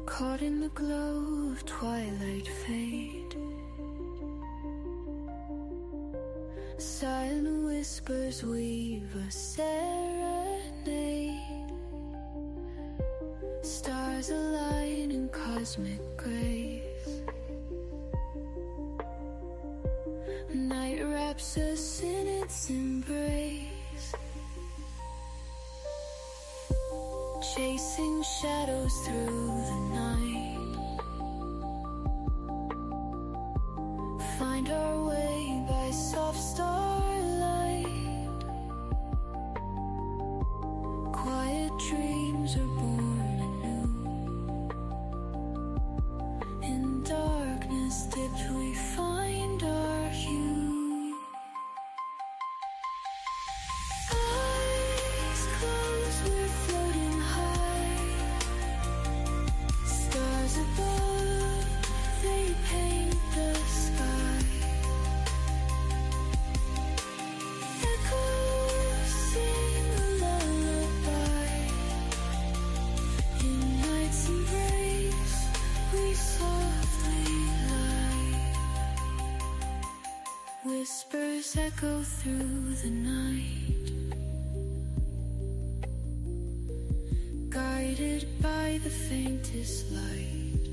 Caught in the glow of twilight fade, silent whispers weave a serenade. Stars align in cosmic grace. Night wraps us in its embrace, chasing shadows through the night. Find our way by soft starlight. Quiet dreams are born anew. In darkness dipped we find our hue. Eyes closed, we're floating high. Stars above, they paint the sky. Echoes sing a lullaby. In night's embrace, we softly lie. Whispers echo through the night, guided by the faintest light.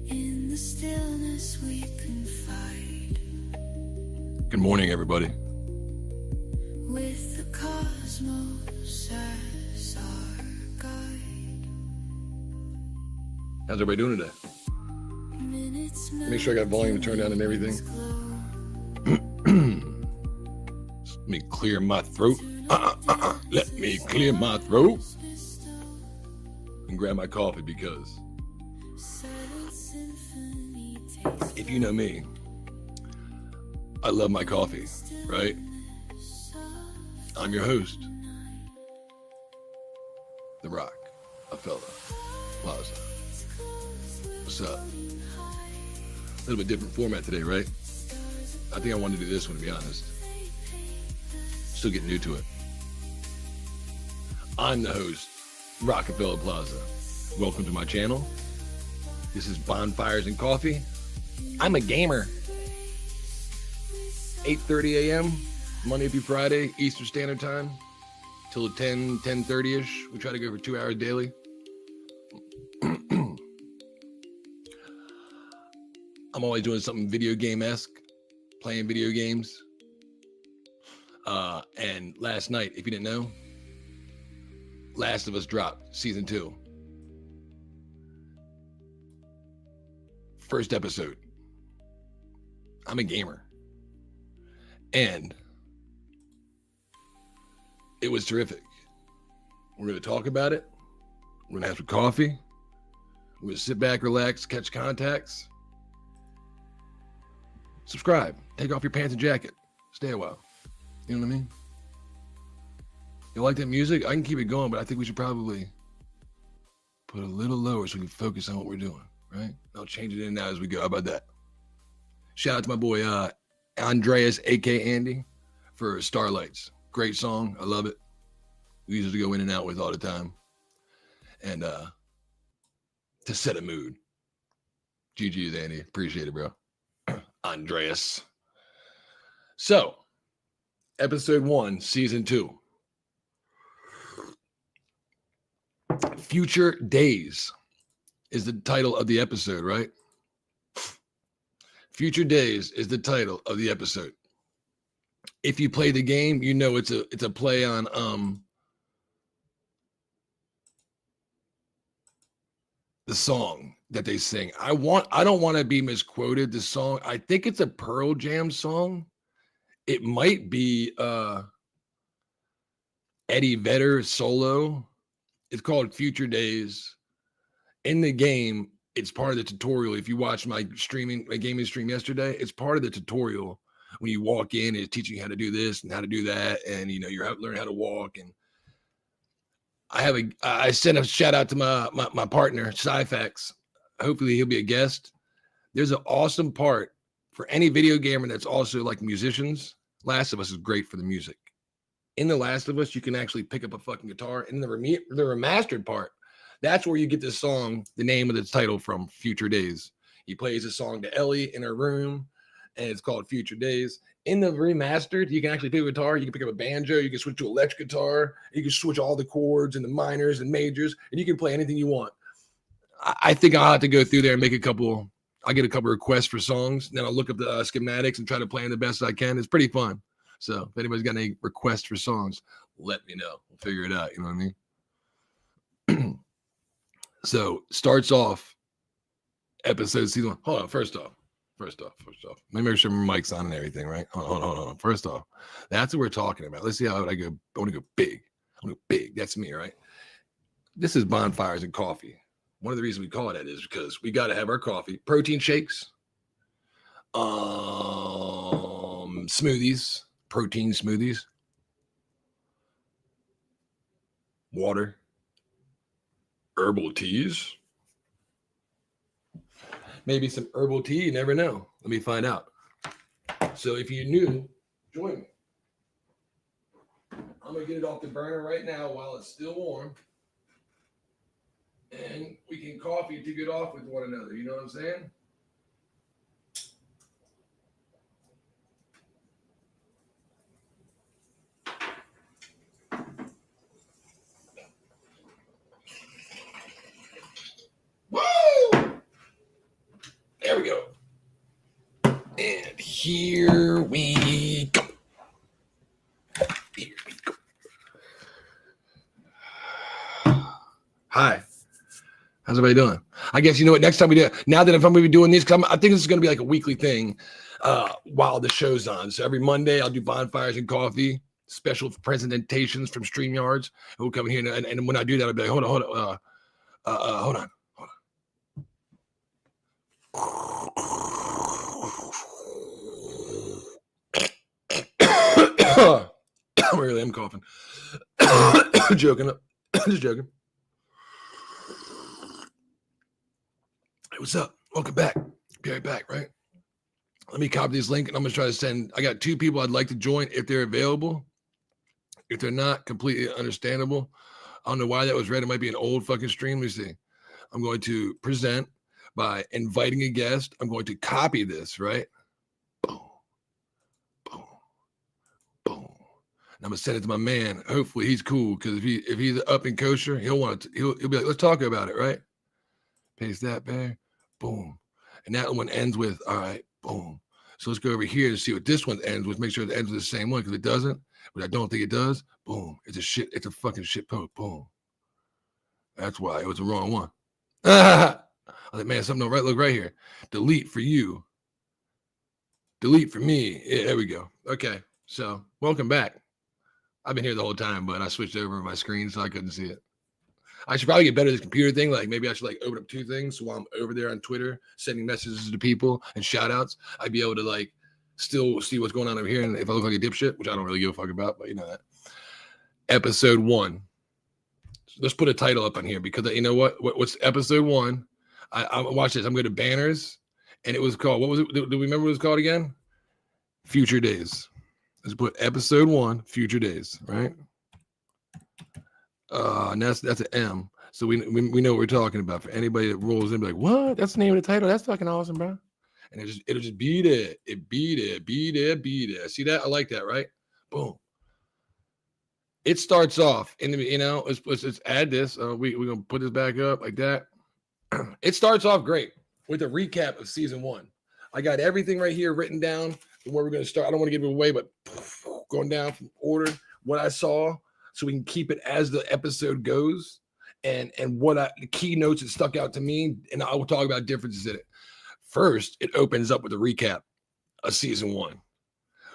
In the stillness we confide, Good morning, everybody. with the cosmos as our guide. How's everybody doing today? Minutes Make sure I got volume turned down and everything. Let me clear my throat. Let me clear my throat. And grab my coffee because if you know me, I love my coffee, right? I'm your host, the Rocafella Plaza. What's up? A little bit different format today, right? I think I wanted to do this one, to be honest. Still getting new to it. I'm the host, Rocafella Plaza. Welcome to my channel. This is Bonfires and Coffee. I'm a gamer. 8:30 a.m. Monday through Friday, Eastern Standard Time, till 10:30ish. We try to go for 2 hours daily. I'm always doing something video game-esque, playing video games. And last night, if you didn't know, Last of Us dropped season 2. First episode. I'm a gamer. And it was terrific. We're going to talk about it. We're going to have some coffee. We're going to sit back, relax, catch contacts. Subscribe. Take off your pants and jacket. Stay a while. You know what I mean? You like that music? I can keep it going, but I think we should probably put it a little lower so we can focus on what we're doing, right? I'll change it in now as we go. How about that? Shout out to my boy Andreas, a.k.a. Andy, for Starlights. Great song. I love it. We used to go in and out with all the time. And to set a mood. GG's, Andy. Appreciate it, bro. Andreas. So, episode 1, season 2. Future Days is the title of the episode, right? Future Days is the title of the episode. If you play the game, you know it's a play on the song that they sing. I don't want to be misquoted. The song, I think it's a Pearl Jam song. It might be Eddie Vedder solo. It's called Future Days. In the game, it's part of the tutorial. If you watch my gaming stream yesterday, it's part of the tutorial. When you walk in, it's teaching you how to do this and how to do that, and you're learning how to walk. And I sent a shout out to my partner, Cyfax. Hopefully he'll be a guest. There's an awesome part for any video gamer that's also like musicians. Last of Us is great for the music. in The Last of Us, you can actually pick up a fucking guitar. In the remastered part, that's where you get this song, the name of the title from, Future Days. He plays a song to Ellie in her room, and it's called Future Days. In the remastered, you can actually pick up a guitar. You can pick up a banjo. You can switch to electric guitar. You can switch all the chords and the minors and majors, and you can play anything you want. I think I'll have to go through there and make a couple. I'll get a couple requests for songs. Then I'll look up the schematics and try to play them the best I can. It's pretty fun. So if anybody's got any requests for songs, let me know. We'll figure it out. You know what I mean? So starts off episode season 1. Hold on. First off. Let me make sure my mic's on and everything, right? Hold on. First off, that's what we're talking about. Let's see how I go. I want to go big. I want to go big. That's me, right? This is Bonfires and Coffee. One of the reasons we call it that is because we got to have our coffee, protein shakes, smoothies, protein smoothies, water, herbal teas. Maybe some herbal tea. You never know. Let me find out. So if you're new, join me. I'm going to get it off the burner right now while it's still warm. And we can coffee to get off with one another. You know what I'm saying? Woo! There we go. And here we go. Here we go. Hi. How's everybody doing? I guess, you know what, next time we do, now that if I'm going to be doing these, I think this is going to be like a weekly thing while the show's on. So every Monday I'll do Bonfires and Coffee, special presentations from StreamYards. We'll come here and when I do that, I'll be like, hold on. I really am coughing. Joking. Just joking. Hey, what's up? Welcome back. Be right back, right? Let me copy this link and I'm going to try to send. I got 2 people I'd like to join if they're available. If they're not, completely understandable. I don't know why that was read. It might be an old fucking stream. Let me see. I'm going to present by inviting a guest. I'm going to copy this, right? Boom. Boom. Boom. And I'm going to send it to my man. Hopefully he's cool because if he's up and kosher, he'll be like, let's talk about it, right? Paste that there. Boom. And that one ends with, all right, boom. So let's go over here to see what this one ends with. Make sure it ends with the same one because it doesn't, but I don't think it does. Boom. It's a fucking shit post. Boom. That's why it was the wrong one. I was like, man, something don't right. Look right here. Delete for you. Delete for me. Yeah, there we go. Okay. So welcome back. I've been here the whole time, but I switched over my screen so I couldn't see it. I should probably get better at this computer thing. Like maybe I should like open up 2 things. So while I'm over there on Twitter, sending messages to people and shout outs, I'd be able to like still see what's going on over here. And if I look like a dipshit, which I don't really give a fuck about, but you know that. Episode 1. So let's put a title up on here because you know what's episode 1? I watch this. I'm going to banners and it was called, what was it? Do we remember what it was called again? Future Days. Let's put episode 1, Future Days, right? And that's an M. So we know what we're talking about. For anybody that rolls in, be like, what? That's the name of the title. That's fucking awesome, bro. And it'll just be there. It be there. See that? I like that, right? Boom. It starts off in the, you know, let's add this. We're gonna put this back up like that. It starts off great with a recap of season 1. I got everything right here written down from where we're gonna start. I don't want to give it away, but going down from order, what I saw, so we can keep it as the episode goes, and the key notes that stuck out to me, and I will talk about differences in it. First, it opens up with a recap of season 1,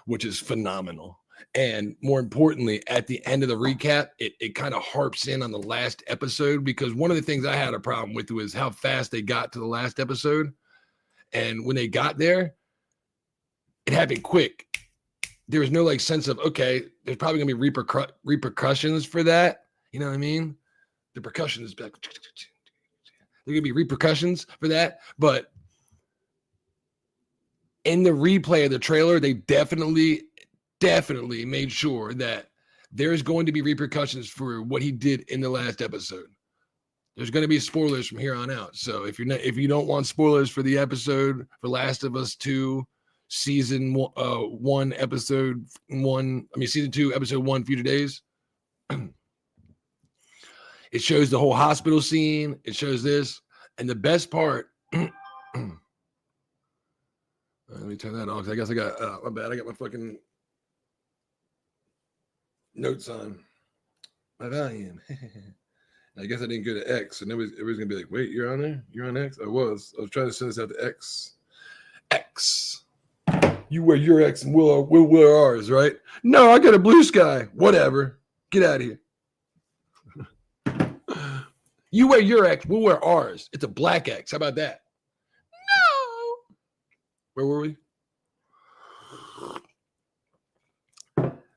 which is phenomenal. And more importantly, at the end of the recap, it kind of harps in on the last episode, because one of the things I had a problem with was how fast they got to the last episode. And when they got there, it happened quick. There was no like sense of, okay, there's probably gonna be repercussions for that. You know what I mean? The percussion is like, there gonna be repercussions for that. But in the replay of the trailer, they definitely made sure that there's going to be repercussions for what he did in the last episode. There's going to be spoilers from here on out. So if you don't want spoilers for the episode for Last of Us 2 season 1 episode 1, season 2 episode 1 Future Days, it shows the whole hospital scene. It shows this, and the best part. Let me turn that off. I guess I got my bad. I got my fucking notes on my volume. I guess I didn't go to X, and everybody's gonna be like, "Wait, you're on there? You're on X?" I was trying to send this out to X. X. You wear your X, and we'll wear ours, right? No, I got a blue sky. Whatever. Get out of here. You wear your X, we'll wear ours. It's a black X. How about that? No. Where were we?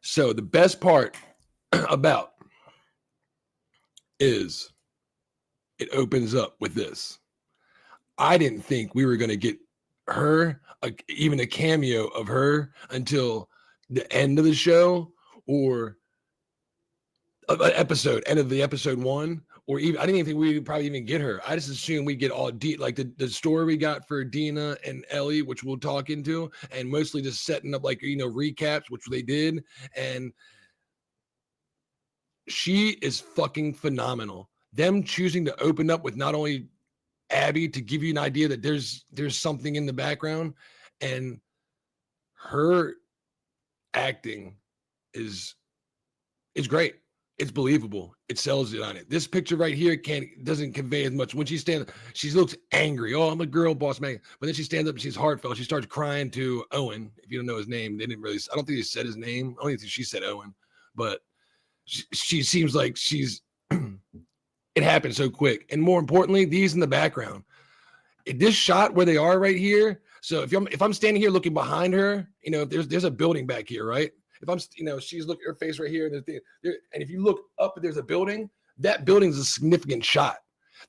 So the best part about is it opens up with this. I didn't think we were going to get her, even a cameo of her, until the end of the show or end of the episode 1, or even I didn't even think we'd probably even get her. I just assumed we'd get all like the story we got for Dina and Ellie, which we'll talk into, and mostly just setting up recaps, which they did. And she is fucking phenomenal. Them choosing to open up with not only Abby to give you an idea that there's something in the background, and her acting is great. It's believable. It sells it on it. This picture right here doesn't convey as much. When she stands, she looks angry. Oh, I'm a girl boss man. But then she stands up and she's heartfelt. She starts crying to Owen. If you don't know his name, I don't think they said his name. I don't think she said Owen, but she seems like she's, it happened so quick. And more importantly, these in the background, this shot where they are right here. So if I'm standing here looking behind her, there's a building back here, right? If I'm, she's looking at her face right here, and if you look up, there's a building. That building's a significant shot.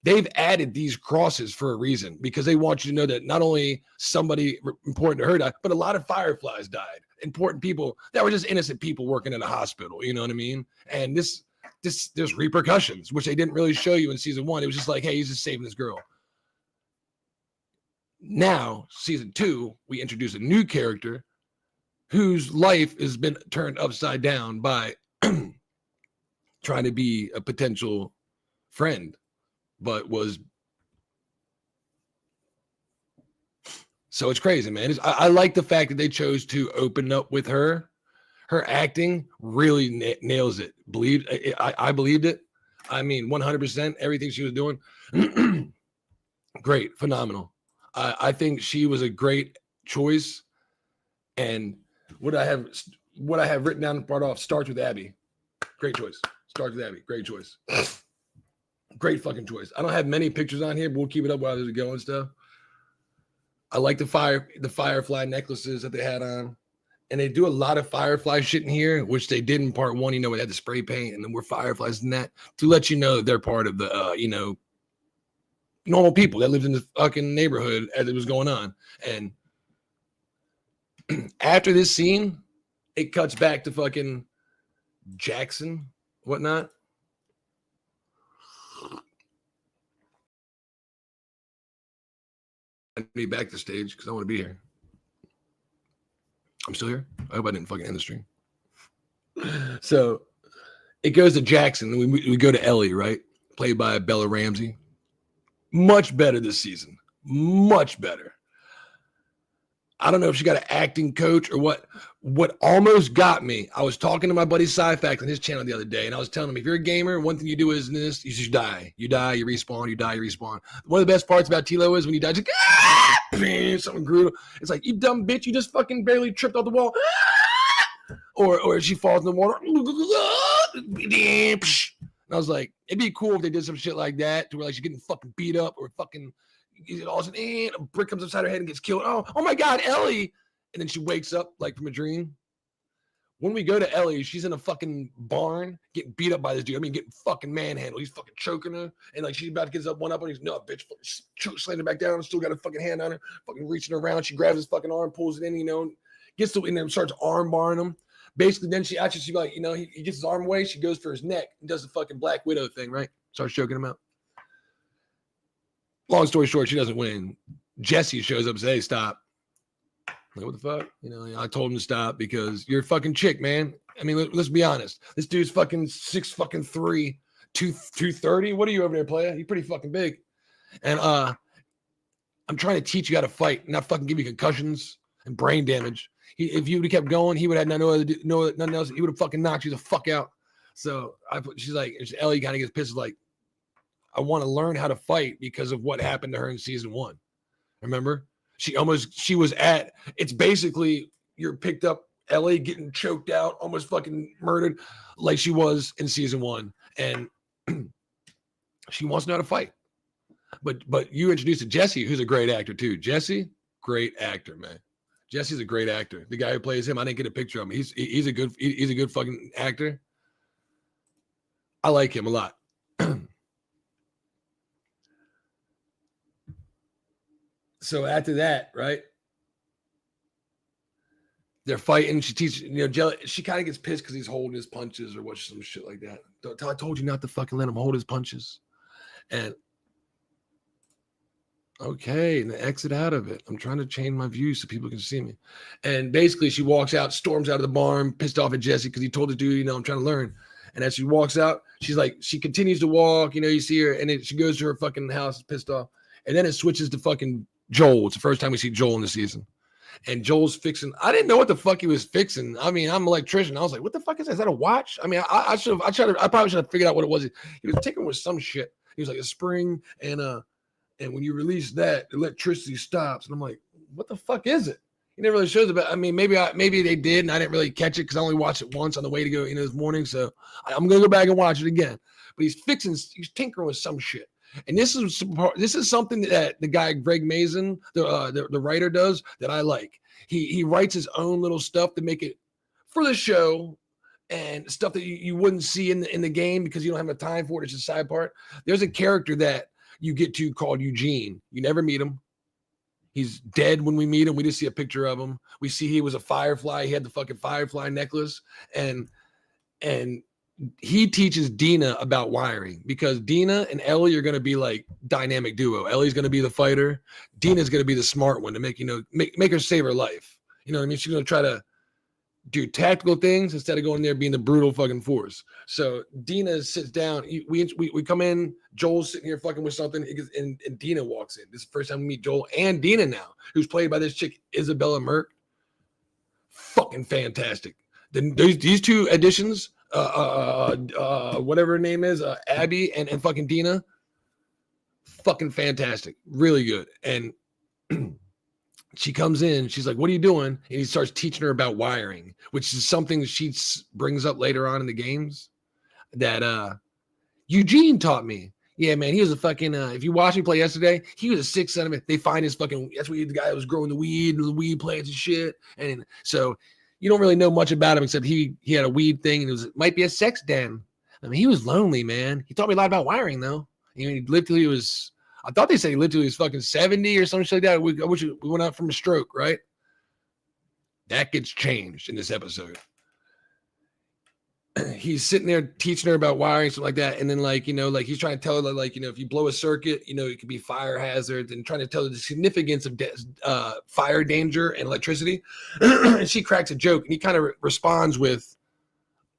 They've added these crosses for a reason, because they want you to know that not only somebody important to her died, but a lot of Fireflies died. Important people that were just innocent people working in a hospital. You know what I mean? And there's repercussions, which they didn't really show you in season 1. It was just like, hey, he's just saving this girl. Now, season 2, we introduce a new character whose life has been turned upside down by trying to be a potential friend, but was. So it's crazy, man. I like the fact that they chose to open up with her. Her acting really nails it. I believed it. 100%. Everything she was doing, great, phenomenal. I think she was a great choice. And what I have written down and brought off starts with Abby. Great choice. Starts with Abby. Great choice. Great fucking choice. I don't have many pictures on here, but we'll keep it up while there's going stuff. I like the firefly necklaces that they had on. And they do a lot of firefly shit in here, which they did in part 1. It had the spray paint, and then we're fireflies in that, to let you know that they're part of the normal people that lived in the fucking neighborhood as it was going on. And after this scene, it cuts back to fucking Jackson, whatnot. I need back to stage because I want to be here. I'm still here. I hope I didn't fucking end the stream. So it goes to Jackson. We go to Ellie, right? Played by Bella Ramsey. Much better this season. Much better. I don't know if she got an acting coach or what. What almost got me, I was talking to my buddy Sci-Fax on his channel the other day, and I was telling him, if you're a gamer, one thing you do is this, you just die. You die, you respawn, you die, you respawn. One of the best parts about Tilo is when you die, just something brutal. It's like, you dumb bitch, you just fucking barely tripped off the wall. Or she falls in the water. And I was like, it'd be cool if they did some shit like that, to where she's getting fucking beat up, or fucking all of a sudden, a brick comes upside her head and gets killed. Oh my God, Ellie. And then she wakes up from a dream. When we go to Ellie, she's in a fucking barn getting beat up by this dude. Getting fucking manhandled. He's fucking choking her. And she's about to get up and he's, no, bitch, slamming her back down. Still got a fucking hand on her, fucking reaching around. She grabs his fucking arm, pulls it in, gets to, and then starts arm barring him. basically, then she actually, she'd be like, you know, he gets his arm away. She goes for his neck and does the fucking Black Widow thing, right? Starts choking him out. Long story short, she doesn't win. Jesse shows up and says, hey, stop. Like, what the fuck? You know, I told him to stop because you're a fucking chick, man. I mean, let's be honest. This dude's fucking 6'3", 230. What are you over there, player? You're pretty fucking big. And I'm trying to teach you how to fight, not fucking give you concussions and brain damage. If you would have kept going, he would have had nothing else. He would have fucking knocked you the fuck out. So she's like, Ellie kind of gets pissed, like, I want to learn how to fight because of what happened to her in season 1. Remember? It's basically you're picked up Ellie getting choked out, almost fucking murdered like she was in season 1. And she wants to know how to fight. But you introduced to Jesse, who's a great actor too. Jesse, great actor, man. Jesse's a great actor. The guy who plays him, I didn't get a picture of him. He's a good fucking actor. I like him a lot. So after that, right? They're fighting. She teaches, you know, she kind of gets pissed because he's holding his punches or what, some shit like that. I told you not to fucking let him hold his punches. And okay, and exit out of it. I'm trying to change my view so people can see me. And basically, she walks out, storms out of the barn, pissed off at Jesse because he told the dude, you know, I'm trying to learn. And as she walks out, she's like, she continues to walk, you know, you see her, and then she goes to her fucking house, pissed off. And then it switches to fucking Joel. It's the first time we see Joel in the season. And Joel's fixing, I didn't know what the fuck he was fixing. I mean, I'm an electrician. I was like, what the fuck is that? Is that a watch? I mean, I probably should have figured out what it was. He was tinkering with some shit. He was like a spring, and when you release that, electricity stops. And I'm like, what the fuck is it? He never really shows about. I mean, maybe they did, and I didn't really catch it because I only watched it once on the way to go, you know, this morning. So I'm gonna go back and watch it again. But he's tinkering with some shit. And this is something that the guy Greg Mazin, the writer, does that I like. He writes his own little stuff to make it for the show, and stuff that you wouldn't see in the game because you don't have enough time for it. It's a side part. There's a character that you get to called Eugene. You never meet him. He's dead when we meet him. We just see a picture of him. We see he was a firefly. He had the fucking firefly necklace, and he teaches Dina about wiring because Dina and Ellie are going to be like dynamic duo. Ellie's going to be the fighter. Dina's going to be the smart one to make her save her life. You know what I mean? She's going to try to do tactical things instead of going there being the brutal fucking force. So Dina sits down. We come in. Joel's sitting here fucking with something, and Dina walks in. This is the first time we meet Joel and Dina now, who's played by this chick Isabella Merck. Fucking fantastic. These two additions, whatever her name is, Abby and fucking Dina, fucking fantastic, really good. And she comes in, she's like, what are you doing? And he starts teaching her about wiring, which is something that she brings up later on in the games that Eugene taught me. Yeah, man, he was a fucking, if you watched me play yesterday, he was a 6'7". They find his fucking, that's what the guy that was growing the weed and the weed plants and shit. And so you don't really know much about him except he had a weed thing and it might be a sex den. I mean, he was lonely, man. He taught me a lot about wiring, though. He lived till he was, I thought they said he lived till he was fucking 70 or something like that. I wish we went out from a stroke, right? That gets changed in this episode. He's sitting there teaching her about wiring, something like that. And then, like, you know, like he's trying to tell her, like, you know, if you blow a circuit, you know, it could be fire hazards, and trying to tell her the significance of fire danger and electricity. And she cracks a joke, and he kind of responds with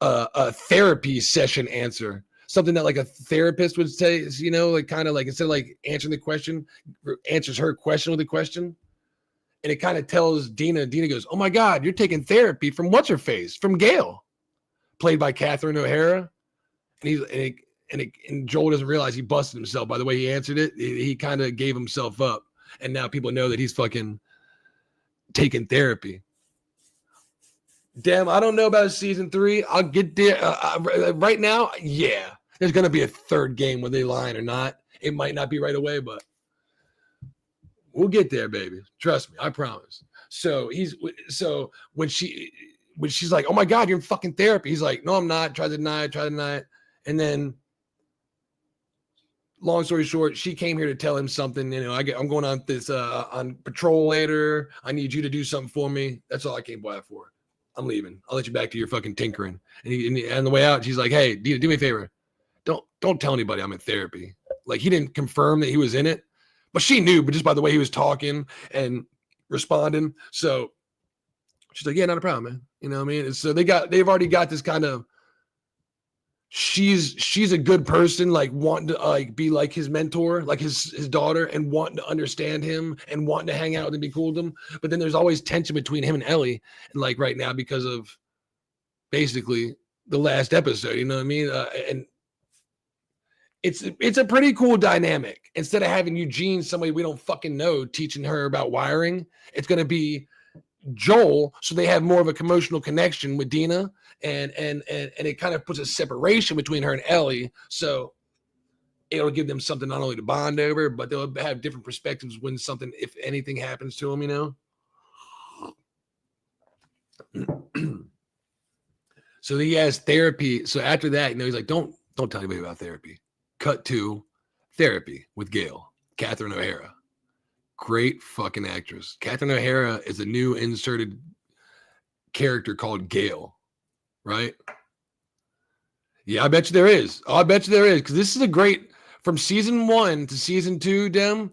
a therapy session answer. Something that like a therapist would say, is, you know, like kind of like instead of like answering the question, answers her question with a question. And it kind of tells Dina goes, oh my God, you're taking therapy from what's her face, from Gail, played by Catherine O'Hara. And Joel doesn't realize he busted himself by the way he answered it. He kind of gave himself up. And now people know that he's fucking taking therapy. Damn, I don't know about season 3. I'll get there. Right now, yeah. There's going to be a third game whether they line or not. It might not be right away, but we'll get there, baby. Trust me, I promise. So when she's like, oh my God, you're in fucking therapy. He's like, no, I'm not. Try to deny it. And then, long story short, she came here to tell him something. You know, I'm going on this on patrol later. I need you to do something for me. That's all I came by for. I'm leaving. I'll let you back to your fucking tinkering. And on the way out, she's like, hey, Dina, do me a favor. Don't tell anybody I'm in therapy. Like, he didn't confirm that he was in it, but she knew, but just by the way he was talking and responding. So she's like, yeah, not a problem, man. You know what I mean? And so they've already got this kind of, she's a good person, like wanting to like be like his mentor, like his daughter, and wanting to understand him and wanting to hang out with him, be cool with him. But then there's always tension between him and Ellie, and like right now because of basically the last episode, you know what I mean? And it's a pretty cool dynamic. Instead of having Eugene, somebody we don't fucking know, teaching her about wiring, it's going to be Joel, so they have more of a emotional connection with Dina, and it kind of puts a separation between her and Ellie, so it'll give them something not only to bond over, but they'll have different perspectives when something, if anything, happens to them, you know. So he has therapy. So after that, you know, he's like, don't tell anybody about therapy. Cut to therapy with Gail, Catherine O'Hara. Great fucking actress. Catherine O'Hara is a new inserted character called Gail, right? Yeah, I bet you there is. Oh, I bet you there is, because this is a great, from season 1 to season 2, Dem,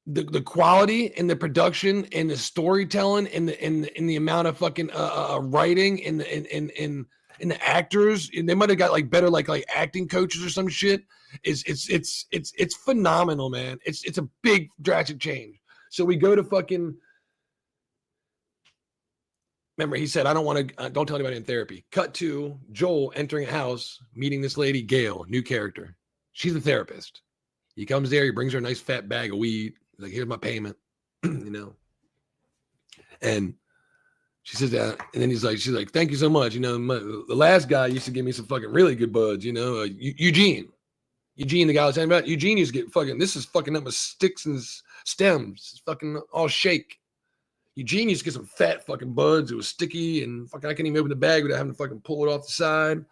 the quality and the production and the storytelling and the amount of fucking writing and the actors, and they might have got like better like acting coaches or some shit. It's phenomenal, man. It's a big drastic change. So we go to fucking, remember he said, I don't want to, don't tell anybody in therapy. Cut to Joel entering a house, meeting this lady, Gail, new character. She's the therapist. He comes there, he brings her a nice fat bag of weed. He's like, here's my payment, you know. And she says that, and then she's like, thank you so much. You know, the last guy used to give me some fucking really good buds, you know, Eugene, the guy I was talking about. Eugene used to get fucking, this is fucking up with sticks and stems. It's fucking all shake. Eugene used to get some fat fucking buds. It was sticky, and fucking I couldn't even open the bag without having to fucking pull it off the side.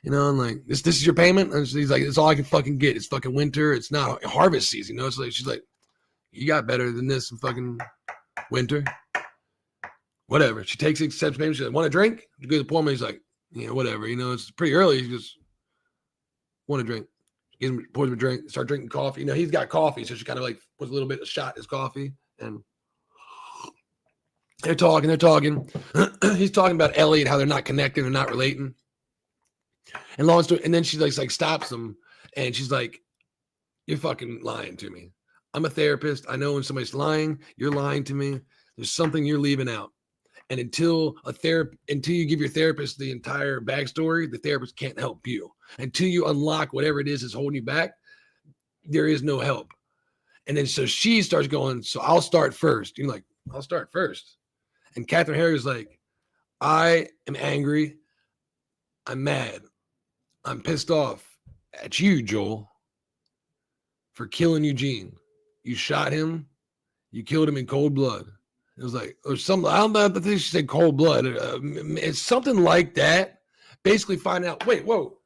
You know, and like, this is your payment? And he's like, it's all I can fucking get. It's fucking winter. It's not harvest season, you know? It's like, she's like, you got better than this in fucking winter. Whatever. She takes it, accepts payment. She's like, want a drink? She goes to pour me. He's like, you know, whatever. You know, it's pretty early. She just want a drink. Pours him a drink, start drinking coffee. You know, he's got coffee, so she kind of like puts a little bit of shot in his coffee, and they're talking. He's talking about Ellie and how they're not connecting, they're not relating. And long story, and then she like stops him, and she's like, you're fucking lying to me. I'm a therapist. I know when somebody's lying, you're lying to me. There's something you're leaving out. And until you give your therapist the entire backstory, the therapist can't help you. Until you unlock whatever it is that's holding you back, there is no help. And then so she starts going, so I'll start first. You're like, I'll start first. And Catherine Harris is like, I am angry. I'm mad. I'm pissed off at you, Joel, for killing Eugene. You shot him. You killed him in cold blood. It was like, or something. I don't know if she said cold blood. It's something like that. Basically, finding out, wait, whoa,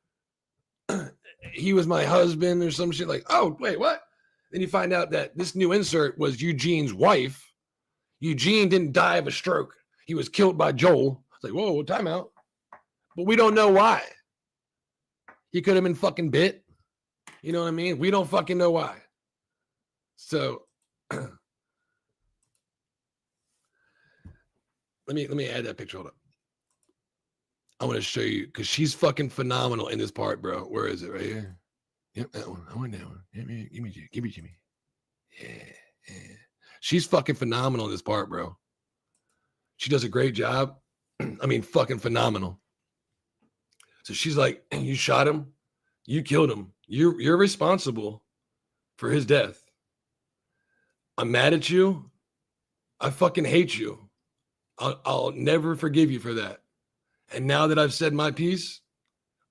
he was my husband or some shit. Like, oh, wait, what? Then you find out that this new insert was Eugene's wife. Eugene didn't die of a stroke. He was killed by Joel. It's like, whoa, time out. But we don't know why. He could have been fucking bit. You know what I mean? We don't fucking know why. So let me add that picture. Hold up. I want to show you because she's fucking phenomenal in this part, bro. Where is it? Right here. Yep, that one. I want that one. Give me, Jimmy. Yeah. She's fucking phenomenal in this part, bro. She does a great job. I mean, fucking phenomenal. So she's like, you shot him, you killed him. You're responsible for his death. I'm mad at you. I fucking hate you. I'll never forgive you for that. And now that I've said my piece,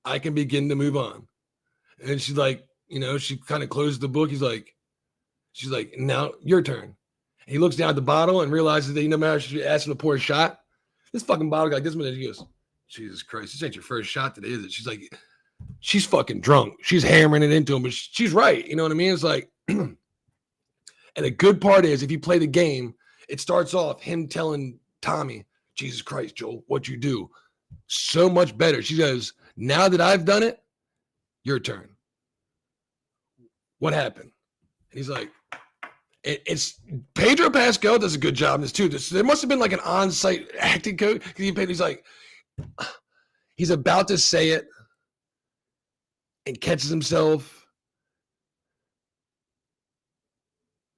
I can begin to move on. And she's like, you know, she kind of closes the book. She's like, now your turn. And he looks down at the bottle and realizes that, you know, matter she asked him to pour a shot. This fucking bottle got this minute. He goes, Jesus Christ, this ain't your first shot today, is it? She's like, she's fucking drunk. She's hammering it into him, but she's right. You know what I mean? It's like, and a good part is if you play the game, it starts off him telling Tommy, Jesus Christ, Joel, what'd you do? So much better. She goes, now that I've done it, your turn. What happened? And he's like, it's Pedro Pascal does a good job in this too. There must have been like an on-site acting coach. He's like, he's about to say it and catches himself,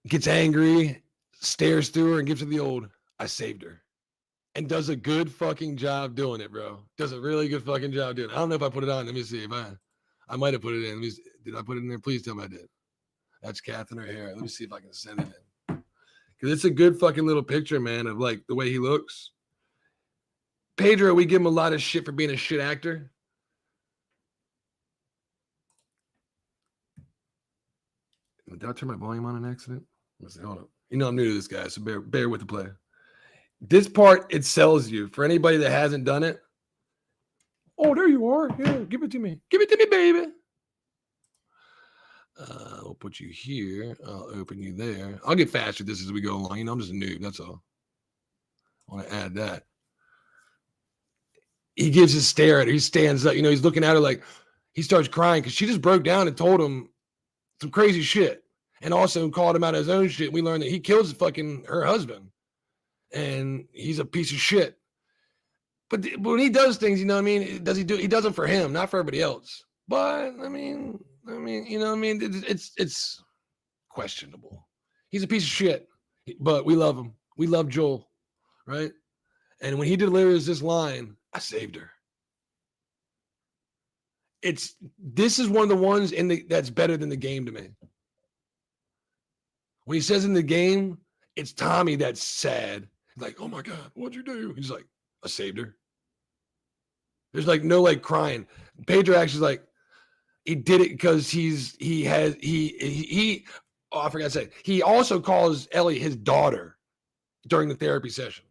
gets angry, stares through her and gives her the old, I saved her. And does a good fucking job doing it, bro. Does a really good fucking job doing it. I don't know if I put it on. Let me see if I might have put it in. Did I put it in there? Please tell me I did. That's Catherine O'Hara. Let me see if I can send it in. Because it's a good fucking little picture, man, of like the way he looks. Pedro, we give him a lot of shit for being a shit actor. Did I turn my volume on an accident? Let's see, hold on. You know I'm new to this guy, so bear with the play. This part, it sells you. For anybody that hasn't done it. Oh, there you are. Yeah, give it to me. Give it to me, baby. We'll put you here. I'll open you there. I'll get faster this as we go along. You know, I'm just a noob. That's all. I want to add that. He gives a stare at her. He stands up. You know, he's looking at her like he starts crying because she just broke down and told him some crazy shit. And also called him out of his own shit. We learned that he kills fucking her husband. And he's a piece of shit. But when he does things, you know what I mean? He does them for him, not for everybody else. But I mean, you know what I mean? It's questionable. He's a piece of shit, but we love him. We love Joel, right? And when he delivers this line, I saved her. This is one of the ones that's better than the game to me. When he says in the game, it's Tommy that's sad. He's like, oh my God, what'd you do? He's like, I saved her. There's like no like crying. Pedro actually like, he did it because I forgot to say, he also calls Ellie his daughter during the therapy session.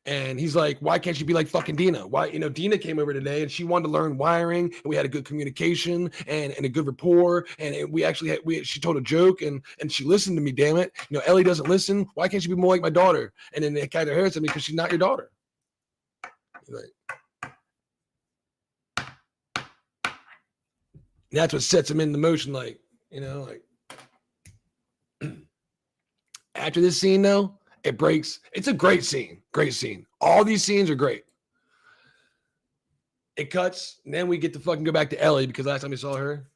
And he's like, why can't she be like fucking Dina? Why, you know, Dina came over today and she wanted to learn wiring and we had a good communication and a good rapport. And she told a joke and she listened to me, damn it. You know, Ellie doesn't listen. Why can't she be more like my daughter? And then they kind of hurts at me because she's not your daughter. Like, that's what sets him into motion. Like, you know, like after this scene though, it breaks. It's a great scene. Great scene. All these scenes are great. It cuts. And then we get to fucking go back to Ellie because last time we saw her.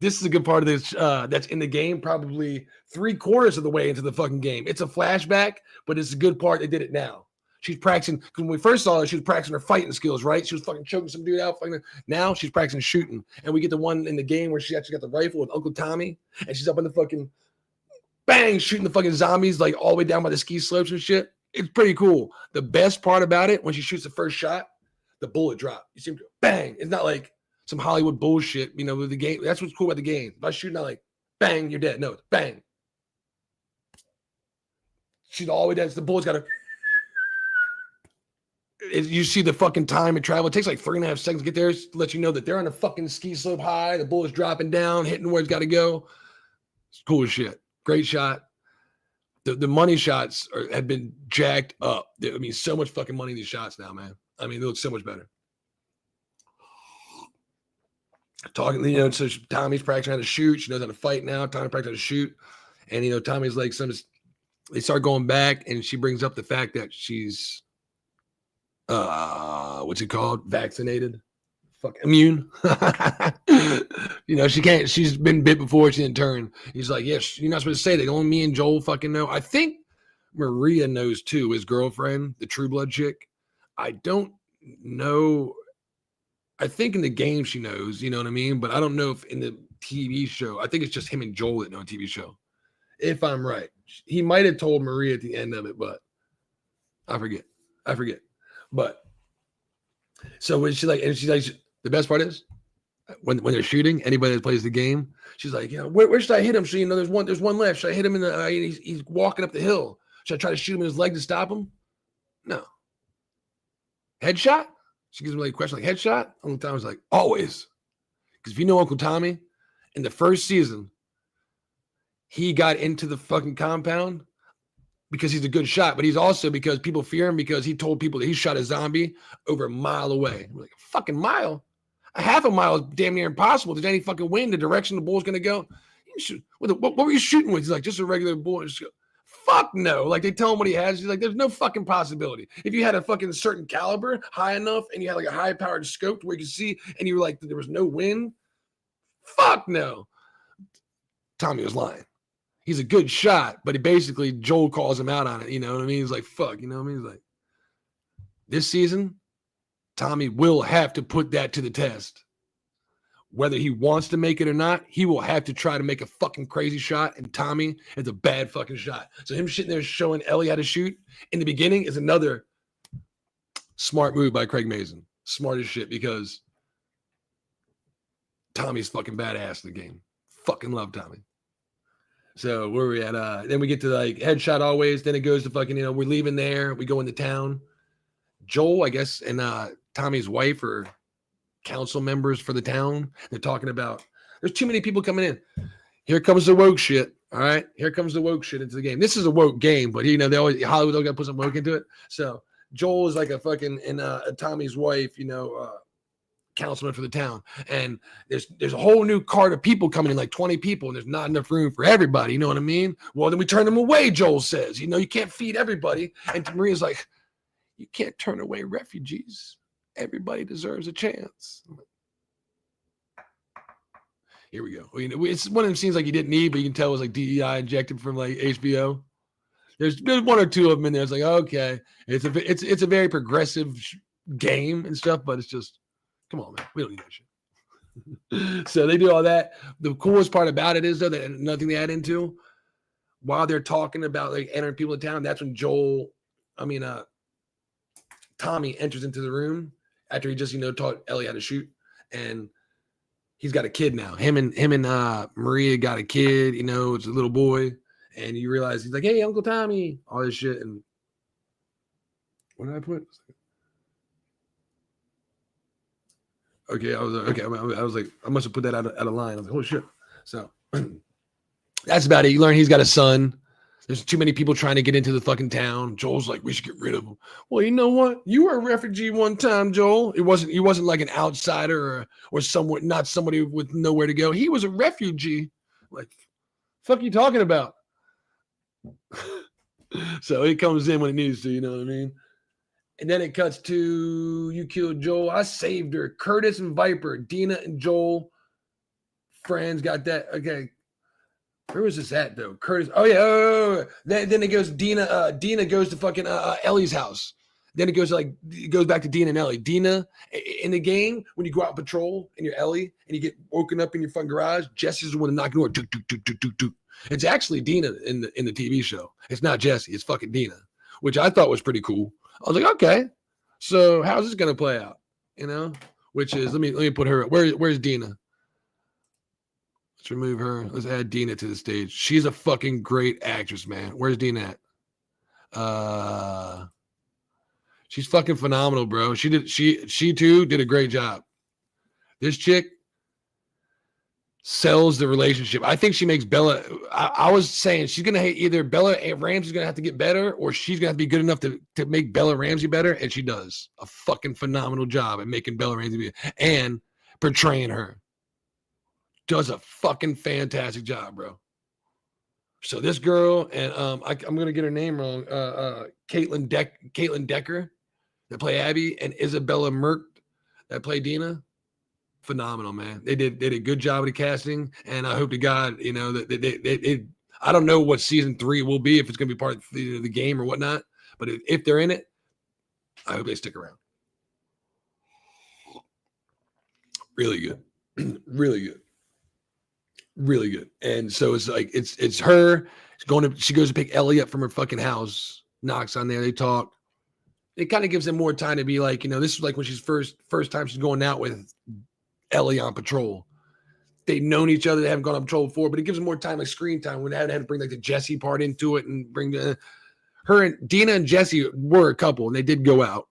This is a good part of this that's in the game, probably 3/4 of the way into the fucking game. It's a flashback, but it's a good part. They did it now. She's practicing. When we first saw her, she was practicing her fighting skills, right? She was fucking choking some dude out. Now she's practicing shooting. And we get the one in the game where she actually got the rifle with Uncle Tommy. And she's up in the fucking bang, shooting the fucking zombies like all the way down by the ski slopes and shit. It's pretty cool. The best part about it, when she shoots the first shot, the bullet drop. You see him go bang. It's not like some Hollywood bullshit, you know, with the game. That's what's cool about the game. By shooting out like bang, you're dead. No, it's bang. She's all the way down. The bullet's got to. You see the fucking time and travel. It takes like 3.5 seconds to get there. To let you know that they're on a fucking ski slope high. The bullet's dropping down, hitting where it's got to go. It's cool as shit. Great shot. The money shots have been jacked up. I mean, so much fucking money in these shots now, man. I mean, they look so much better. Talking, you know, so Tommy's practicing how to shoot. She knows how to fight now. Tommy practicing how to shoot. And, you know, Tommy's like, they start going back, and she brings up the fact that she's, what's it called? Vaccinated. Fuck, immune. You know, she's been bit before, she didn't turn. He's like, yes, you're not supposed to say that. Only me and Joel fucking know. I think Maria knows too, his girlfriend, the True Blood chick. I don't know. I think in the game she knows, you know what I mean? But I don't know if in the TV show, I think it's just him and Joel that know a TV show. If I'm right. He might have told Maria at the end of it, but I forget. But so when she's like, the best part is when they're shooting, anybody that plays the game, she's like, you know, where should I hit him? So, you know, there's one left. Should I hit him in the, he's walking up the hill. Should I try to shoot him in his leg to stop him? No. Headshot? She gives me like a question like headshot. Uncle Tommy's like, always. Because if you know Uncle Tommy, in the first season, he got into the fucking compound because he's a good shot, but he's also because people fear him because he told people that he shot a zombie over a mile away. We're like, a fucking mile? A half a mile is damn near impossible. There's any fucking wind, the direction the bull's going to go. What were you shooting with? He's like, just a regular bull. Fuck no. Like, they tell him what he has. He's like, there's no fucking possibility. If you had a fucking certain caliber high enough and you had like a high powered scope where you could see and you were like, there was no wind. Fuck no. Tommy was lying. He's a good shot, but he basically, Joel calls him out on it. You know what I mean? He's like, fuck, you know what I mean? He's like, this season, Tommy will have to put that to the test. Whether he wants to make it or not, he will have to try to make a fucking crazy shot, and Tommy is a bad fucking shot. So him sitting there showing Ellie how to shoot in the beginning is another smart move by Craig Mazin. Smart as shit, because Tommy's fucking badass in the game. Fucking love Tommy. So where are we at? Then we get to like headshot always. Then it goes to fucking, we're leaving there. We go into town. Joel, I guess, and Tommy's wife are council members for the town. They're talking about there's too many people coming in. Here comes the woke shit. All right. Here comes the woke shit into the game. This is a woke game, but they always Hollywood got to put some woke into it. So Joel is like a fucking and Tommy's wife, councilman for the town. And there's a whole new cart of people coming in, like 20 people, and there's not enough room for everybody. You know what I mean? Well, then we turn them away, Joel says. You can't feed everybody. And Maria's like, you can't turn away refugees. Everybody deserves a chance. Here we go. It's one of them scenes like you didn't need, but you can tell it was like DEI injected from like HBO. There's one or two of them in there. It's like, okay, it's a very progressive game and stuff, but it's just, come on, man, we don't need that shit. So they do all that. The coolest part about it is though that nothing to add into. While they're talking about like entering people in town, that's when Tommy enters into the room after he just, taught Ellie how to shoot, and he's got a kid now. Him and Maria got a kid, it's a little boy, and you realize he's like, hey, Uncle Tommy, all this shit. And what did I put? Okay, I was like, I must have put that out of line. I was like, holy shit. So that's about it. You learn he's got a son. There's too many people trying to get into the fucking town. Joel's like, we should get rid of him. Well, you know what? You were a refugee one time, Joel. He wasn't like an outsider or someone, not somebody with nowhere to go. He was a refugee. Like, fuck you talking about? So it comes in when it needs to, you know what I mean? And then it cuts to, you killed Joel. I saved her. Curtis and Viper, Dina and Joel, friends, got that. Okay. Where was this at though? Curtis. Oh yeah. Oh. Then it goes. Dina goes to fucking Ellie's house. Then it goes back to Dina and Ellie. Dina in the game when you go out patrol and you're Ellie and you get woken up in your front garage. Jesse's the one to knock on the door. It's actually Dina in the TV show. It's not Jesse. It's fucking Dina, which I thought was pretty cool. I was like, okay, so how's this gonna play out? Which is let me put her. Where's Dina? Let's remove her. Let's add Dina to the stage. She's a fucking great actress, man. Where's Dina at? She's fucking phenomenal, bro. She too did a great job. This chick sells the relationship. I think she makes Bella. I was saying she's gonna hate either Bella Ramsey's gonna have to get better, or she's gonna have to be good enough to make Bella Ramsey better, and she does a fucking phenomenal job at making Bella Ramsey and portraying her. Does a fucking fantastic job, bro. So this girl, and I'm gonna get her name wrong. Caitlin Decker that play Abby, and Isabella Merck that play Dina. Phenomenal, man. They did a good job of the casting, and I hope to God, that I don't know what season 3 will be, if it's gonna be part of the game or whatnot. But if they're in it, I hope they stick around. Really good, really good. Really good. And so it's like it's her. She goes to pick Ellie up from her fucking house, knocks on there, they talk. It kind of gives them more time to be like, this is like when she's first time she's going out with Ellie on patrol. They've known each other, they haven't gone on patrol before, but it gives them more time, like screen time, when they haven't had to bring like the Jesse part into it and bring her and Dina and Jesse were a couple and they did go out.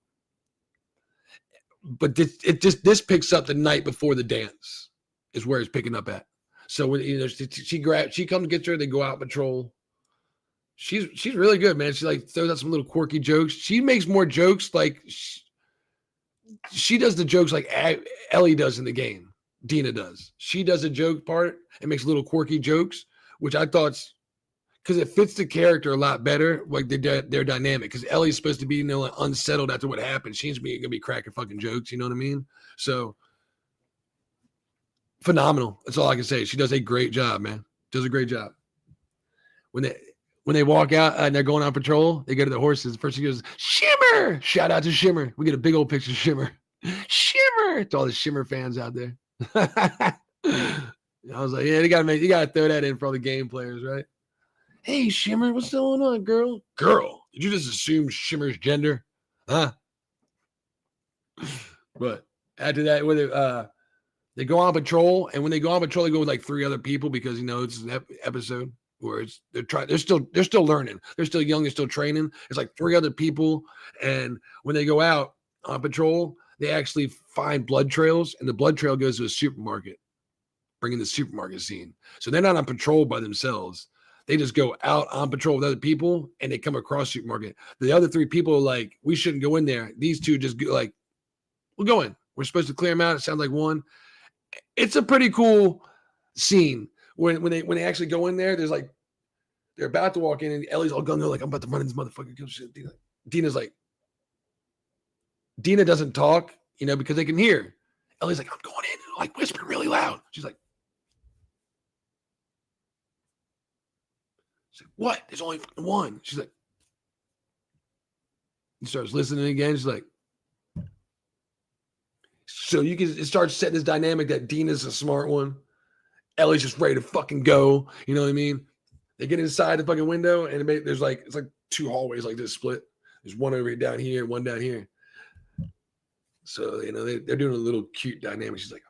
But this picks up the night before the dance is where it's picking up at. So when she comes, gets her, they go out patrol. She's really good, man. She like throws out some little quirky jokes. She makes more jokes like she does the jokes like Ellie does in the game. Dina does. She does a joke part and makes little quirky jokes, which I thought because it fits the character a lot better, like their dynamic. Because Ellie's supposed to be, like unsettled after what happened. She's gonna be cracking fucking jokes. You know what I mean? So phenomenal. That's all I can say. She does a great job, man. Does a great job. When they walk out and they're going on patrol, they go to the horses. First, she goes, Shimmer! Shout out to Shimmer. We get a big old picture of Shimmer. Shimmer! To all the Shimmer fans out there. I was like, yeah, you gotta throw that in for all the game players, right? Hey, Shimmer, what's going on, girl? Girl, did you just assume Shimmer's gender? Huh? But after that, they go on patrol, and when they go on patrol, they go with like 3 other people because it's an episode where they're still learning. They're still young, they're still training. It's like 3 other people, and when they go out on patrol, they actually find blood trails, and the blood trail goes to a supermarket, bringing the supermarket scene. So they're not on patrol by themselves. They just go out on patrol with other people, and they come across supermarket. The other 3 people are like, we shouldn't go in there. These 2 just go, like, we'll go in. We're supposed to clear them out. It sounds like one. It's a pretty cool scene when they actually go in there. There's like they're about to walk in, and Ellie's all gung ho, like I'm about to run in this motherfucker. Dina's like, Dina doesn't talk, because they can hear. Ellie's like, I'm going in, like whispering really loud. She's like, what? There's only one. She's like, he starts listening again. She's like, so it starts setting this dynamic that Dina's a smart one. Ellie's just ready to fucking go. You know what I mean? They get inside the fucking window, and it's like 2 hallways like this split. There's one over down here, one down here. So they're doing a little cute dynamic. She's like,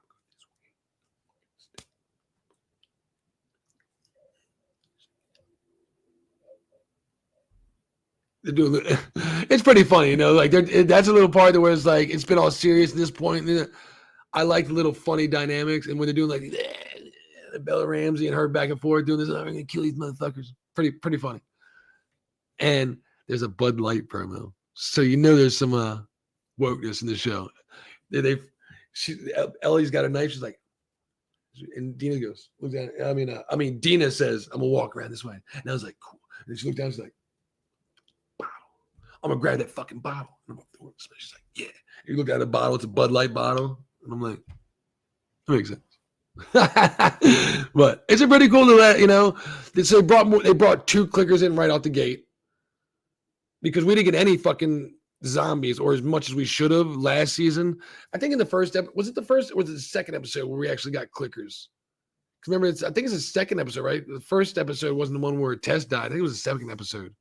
they're doing. It's pretty funny, like that's a little part where it's like it's been all serious at this point. I like the little funny dynamics, and when they're doing like Bella Ramsey and her back and forth doing this, I'm gonna kill these motherfuckers. Pretty funny. And there's a Bud Light promo, so there's some wokeness in the show. Ellie's got a knife. She's like, and Dina goes, look down. Dina says, I'm gonna walk around this way, and I was like, cool. And she looked down. She's like, bottle. I'm gonna grab that fucking bottle. And I'm gonna throw it. She's like, yeah. And you look at the bottle. It's a Bud Light bottle, and I'm like, that makes sense. But it's a pretty cool to let so they brought 2 clickers in right out the gate because we didn't get any fucking zombies or as much as we should have last season. I think in the first was it the first or was it the second episode where we actually got clickers? Remember, I think it's the second episode, right? The first episode wasn't the one where Tess died. I think it was the second episode,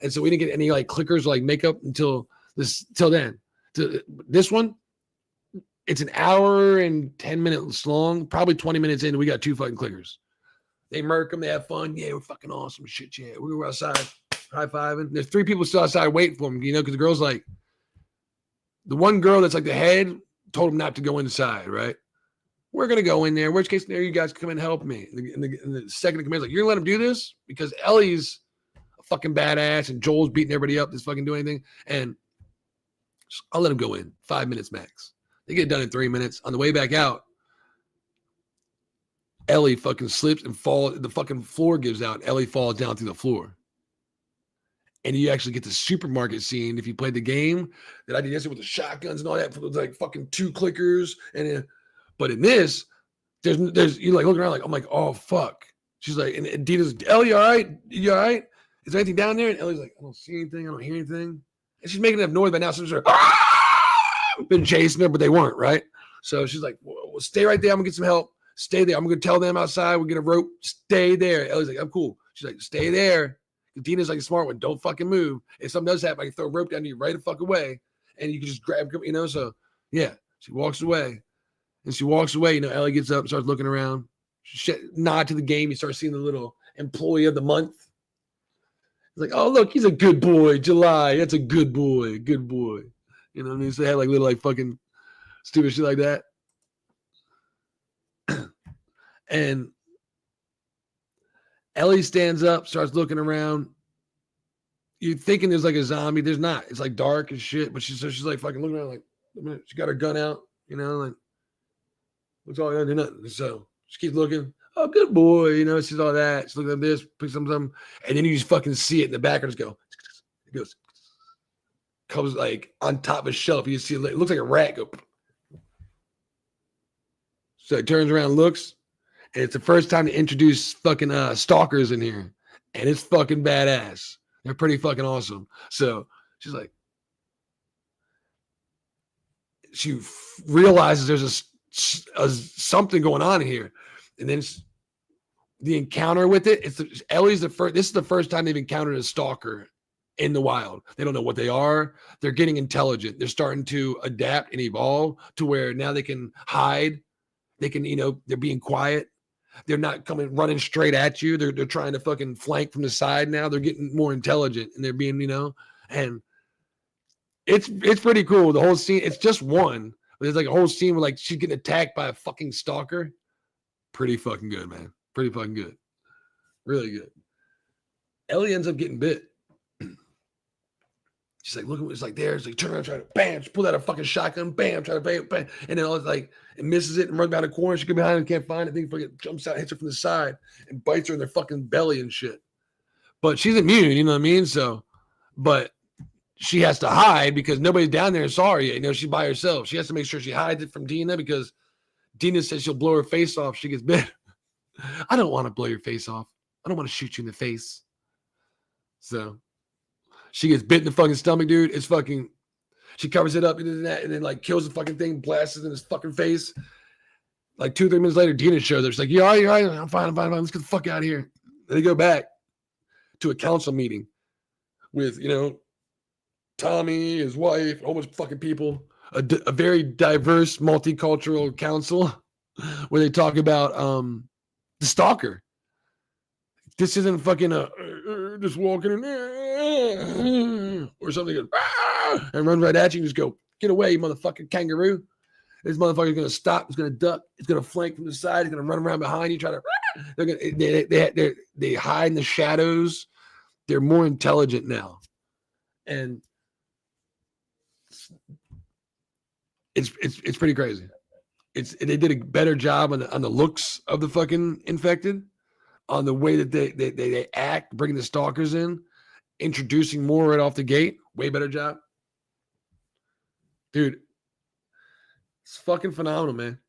and so we didn't get any like clickers or like makeup until then. This one. It's an hour and 10 minutes long, probably 20 minutes in. We got 2 fucking clickers. They murk them. They have fun. Yeah, we're fucking awesome. Shit, yeah. We were outside high-fiving. There's 3 people still outside waiting for them, because the girl's like, the one girl that's like the head told him not to go inside, right? We're going to go in there. Worst case scenario, you guys come and help me. And the second in command's like, you're going to let him do this? Because Ellie's a fucking badass and Joel's beating everybody up that's fucking doing anything. And I'll let him go in 5 minutes max. They get done in 3 minutes. On the way back out, Ellie fucking slips and falls. The fucking floor gives out. Ellie falls down through the floor. And you actually get the supermarket scene. If you played the game that I did yesterday with the shotguns and all that, it was like fucking 2 clickers. But in this, there's you're like looking around like, I'm like, oh fuck. She's like, and Dina's, Ellie, all right? You all right? Is there anything down there? And Ellie's like, I don't see anything. I don't hear anything. And she's making enough noise by now. So she's like, been chasing her, but they weren't, right? So she's like, well, stay right there. I'm gonna get some help. Stay there. I'm gonna tell them outside. We're gonna rope. Stay there. Ellie's like, I'm cool. She's like, stay there. Dina's like a smart one. Don't fucking move. If something does happen, I can throw a rope down you right the fuck away, and you can just grab, So yeah, she walks away, Ellie gets up and starts looking around. She nod to the game. You start seeing the little employee of the month. It's like, oh look, he's a good boy. July, that's a good boy. Good boy. You know what I mean? So they had like little like fucking stupid shit like that. And Ellie stands up, starts looking around. you're thinking there's like a zombie. There's not. It's like dark and shit. But she's like fucking looking around like she got her gun out, like looks all under nothing. So she keeps looking. Oh, good boy, she's all that. She's looking at this, picks something, and then you just fucking see it in the background. Just go. It goes. Comes like on top of a shelf. You see it looks like a rat go. So it turns around, looks, and it's the first time to introduce fucking stalkers in here. And it's fucking badass. They're pretty fucking awesome. So she's like, she realizes there's a something going on here. And then the encounter with it, Ellie's the first, this is the first time they've encountered a stalker in the wild. They don't know what they are. They're getting intelligent. They're starting to adapt and evolve to where now they can hide. They can, they're being quiet. They're not running straight at you. They're trying to fucking flank from the side now. They're getting more intelligent and they're being, and it's pretty cool. The whole scene, it's just one. But there's like a whole scene where like she's getting attacked by a fucking stalker. Pretty fucking good, man. Pretty fucking good. Really good. Ellie ends up getting bit. She's like, look, it's like there. It's like, turn around, try to bam, she pulled out a fucking shotgun, bam, try to bam, bam. And then all like, it misses it and runs behind the corner. She goes behind it, can't find it. Then fucking jumps out, hits her from the side, and bites her in their fucking belly and shit. But she's immune, you know what I mean? So, but she has to hide because nobody down there saw her yet. She's by herself. She has to make sure she hides it from Dina because Dina says she'll blow her face off if she gets bit. I don't want to blow your face off. I don't want to shoot you in the face. So she gets bit in the fucking stomach, dude. It's fucking, she covers it up and then like kills the fucking thing, blasts it in his fucking face. Like 2-3 minutes later, Dina shows up. She's like, you all right? I'm fine. Let's get the fuck out of here. And they go back to a council meeting with, Tommy, his wife, a whole bunch of fucking people, a very diverse, multicultural council where they talk about the stalker. This isn't fucking just walking in there or something goes, and run right at you and just go, get away, you motherfucking kangaroo. This motherfucker's going to stop. It's going to duck. It's going to flank from the side. It's going to run around behind you. They hide in the shadows. They're more intelligent now. And it's pretty crazy. They did a better job on the looks of the fucking infected, on the way that they act, bringing the stalkers in, introducing more right off the gate. Way better job. Dude, it's fucking phenomenal, man.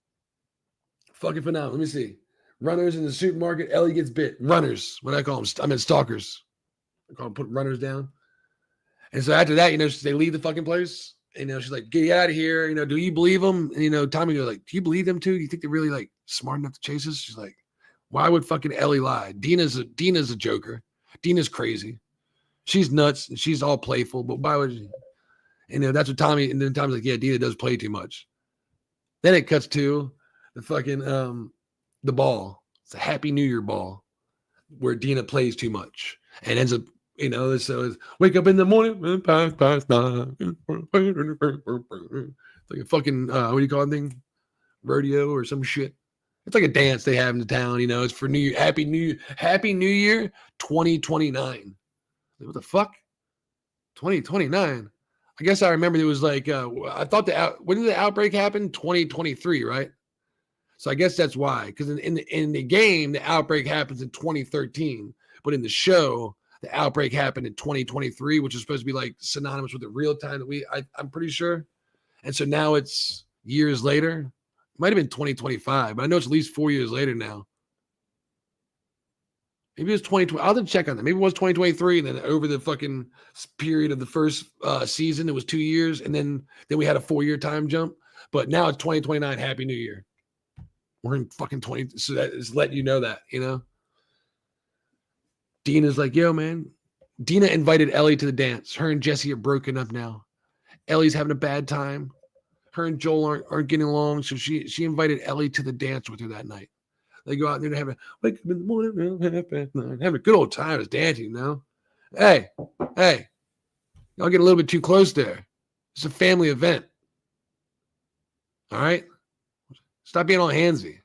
Fucking phenomenal. Let me see. Runners in the supermarket. Ellie gets bit. Runners. What do I call them? I meant stalkers. I call them put runners down. And so after that, they leave the fucking place. And, she's like, get out of here. Do you believe them? And, Tommy goes like, do you believe them too? Do you think they're really like smart enough to chase us? She's like, why would fucking Ellie lie? Dina's a joker. Dina's crazy. She's nuts. And she's all playful. But why would she? And that's what Tommy, and then Tommy's like, yeah, Dina does play too much. Then it cuts to the fucking, the ball. It's a Happy New Year ball where Dina plays too much and ends up, so it's wake up in the morning, past 9. It's like a fucking, what do you call it thing? Rodeo or some shit. It's like a dance they have in the town, it's for New Year. Happy New Year 2029. Like, what the fuck? 2029. I guess I remember it was like, I thought when did the outbreak happen? 2023, right? So I guess that's why. Because in the game, the outbreak happens in 2013. But in the show, the outbreak happened in 2023, which is supposed to be like synonymous with the real time that I'm pretty sure. And so now it's years later. It might have been 2025, but I know it's at least 4 years later now. Maybe it was 2020. I'll have to check on that. Maybe it was 2023. And then over the fucking period of the first season, it was 2 years. And then we had a 4-year time jump. But now it's 2029. Happy New Year. We're in fucking 20. So that is letting you know that, Dina's like, yo, man. Dina invited Ellie to the dance. Her and Jesse are broken up now. Ellie's having a bad time. Her and Joel aren't getting along. So she invited Ellie to the dance with her that night. They go out there to wake up in the morning, having a good old time as dancing, Hey, y'all get a little bit too close there. It's a family event. All right? Stop being all handsy.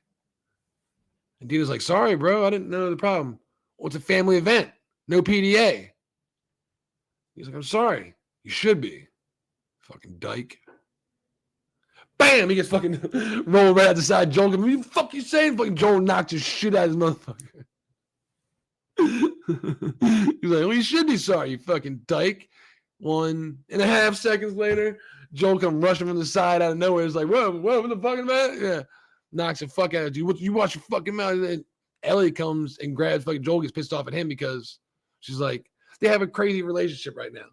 And Dina's like, sorry, bro, I didn't know the problem. Well, it's a family event. No PDA. He's like, I'm sorry. You should be. Fucking dyke. Bam! He gets fucking rolled right out the side. Joel goes, what the fuck you saying? Fucking Joel knocked his shit out of his motherfucker. He's like, well, you should be sorry, you fucking dyke. 1.5 seconds later, Joel come rushing from the side out of nowhere. He's like, whoa, what the fucking man? Yeah. Knocks the fuck out of you. You watch your fucking mouth. And then Ellie comes and grabs fucking Joel, gets pissed off at him because she's like, they have a crazy relationship right now.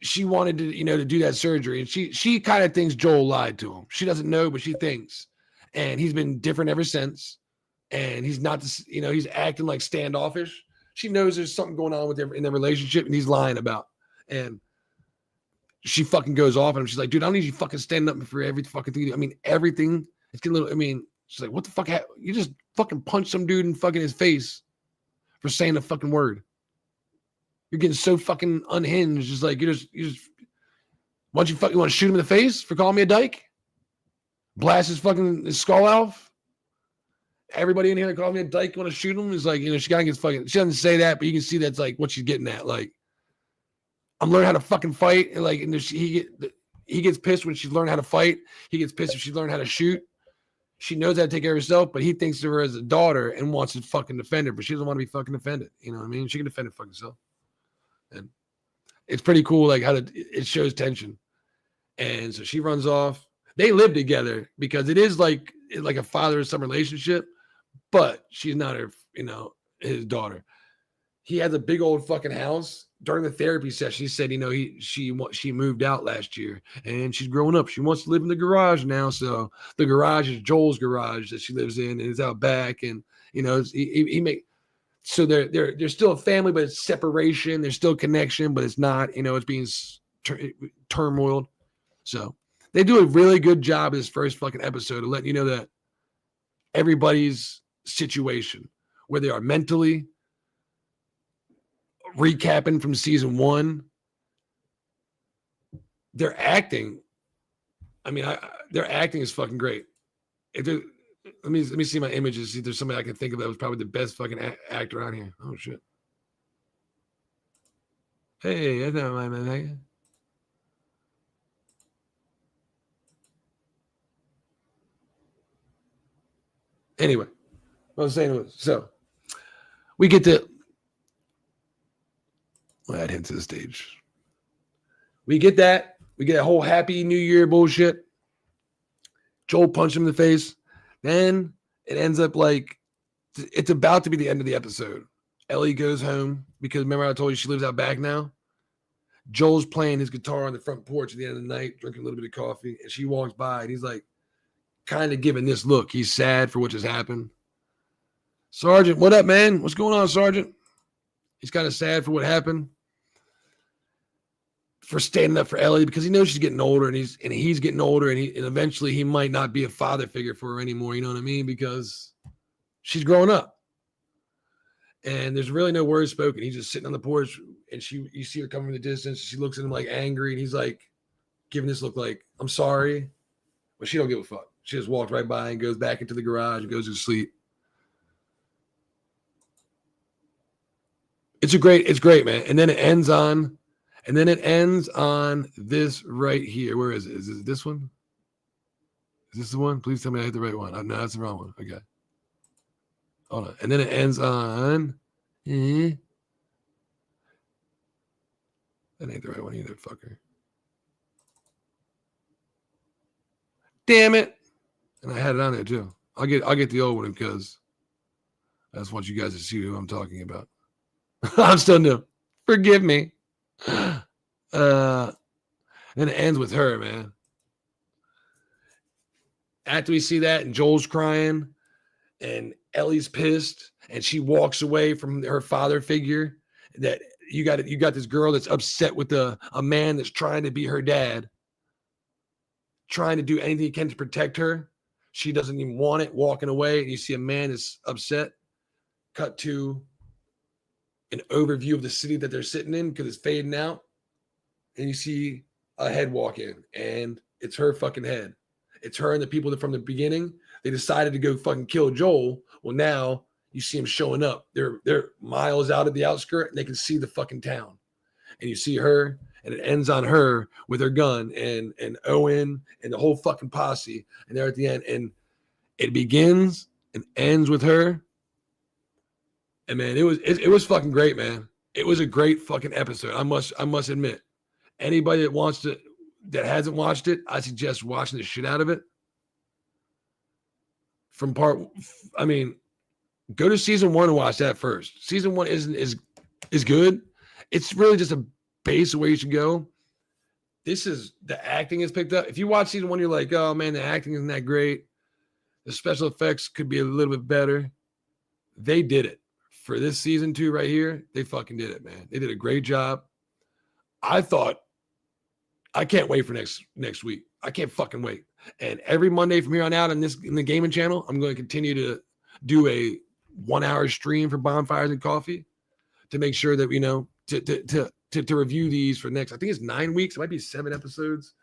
She wanted to, to do that surgery. And she kind of thinks Joel lied to him. She doesn't know, but she thinks. And he's been different ever since. And he's not, he's acting like standoffish. She knows there's something going on with them in their relationship, and he's lying about. And she fucking goes off on him. She's like, dude, I don't need you fucking standing up for every fucking thing. I mean, everything. It's getting a little, she's like, what the fuck? You just fucking punched some dude in fucking his face for saying a fucking word. You're getting so fucking unhinged. Just like, you just, you want to shoot him in the face for calling me a dyke? Blast his skull off? Everybody in here calling me a dyke, want to shoot him? Is like, she kind of gets fucking, she doesn't say that, but you can see that's like what she's getting at. Like, I'm learning how to fucking fight. And like, he gets pissed when she's learned how to fight. He gets pissed if she learned how to shoot. She knows how to take care of herself, but he thinks of her as a daughter and wants to fucking defend her, but she doesn't want to be fucking defended. You know what I mean? She can defend her fucking self. And it's pretty cool, like it shows tension. And so she runs off. They live together because it is like a father-son relationship, but she's not her, his daughter. He has a big old fucking house. During the therapy session, he said, she moved out last year and she's growing up. She wants to live in the garage now. So the garage is Joel's garage that she lives in, and it's out back. And so they're still a family, but it's separation. There's still connection, but it's not. It's being turmoiled. So they do a really good job this first fucking episode of letting you know that everybody's situation, where they are mentally, recapping from season 1. Their acting, their acting is fucking great. Let me see my images. See if there's somebody I can think of that was probably the best fucking actor on here. Oh shit. Hey, that's not my man. Anyway, what I was saying was, so we get to add him to the stage. We get that. We get a whole happy new year bullshit. Joel punched him in the face. Then it ends up like it's about to be the end of the episode. Ellie goes home because remember I told you she lives out back now? Joel's playing his guitar on the front porch at the end of the night, drinking a little bit of coffee, and she walks by and he's like kind of giving this look. He's sad for what just happened. Sergeant, what up, man? What's going on, Sergeant? He's kind of sad for what happened. For standing up for Ellie because he knows she's getting older and he's getting older and eventually he might not be a father figure for her anymore. You know what I mean? Because she's growing up and there's really no words spoken. He's just sitting on the porch and you see her coming from the distance. She looks at him like angry and he's like giving this look like, I'm sorry, but she don't give a fuck. She just walked right by and goes back into the garage and goes to sleep. It's great, man. And then it ends on this right here. Where is it? Is it this one? Is this the one? Please tell me I hit the right one. No, that's the wrong one. Okay. Hold on. And then it ends on. That ain't the right one either, fucker. Damn it. And I had it on there too. I'll get the old one because I just want you guys to see who I'm talking about. I'm still new. Forgive me. And it ends with her, man. After we see that, and Joel's crying, and Ellie's pissed, and she walks away from her father figure. That you got this girl that's upset with a man that's trying to be her dad, trying to do anything he can to protect her. She doesn't even want it, walking away, and you see a man that's upset. Cut to an overview of the city that they're sitting in because it's fading out. And you see a head walk in, and it's her fucking head. It's her and the people that from the beginning, they decided to go fucking kill Joel. Well, now you see them showing up. They're miles out of the outskirt, and they can see the fucking town. And you see her, and it ends on her with her gun, and Owen and the whole fucking posse, and they're at the end, and it begins and ends with her. And man, it was fucking great, man. It was a great fucking episode. I must admit. Anybody that hasn't watched it, I suggest watching the shit out of it. Go to season 1 and watch that first. Season 1 is good. It's really just a base of where you should go. The acting is picked up. If you watch season 1, you're like, oh man, the acting isn't that great. The special effects could be a little bit better. They did it. For this season 2 right here, they fucking did it, man. They did a great job. I can't wait for next week. I can't fucking wait. And every Monday from here on out in the gaming channel, I'm going to continue to do a 1-hour stream for Bonfires and Coffee to make sure that, to review these for next, I think it's 9 weeks. It might be 7 episodes.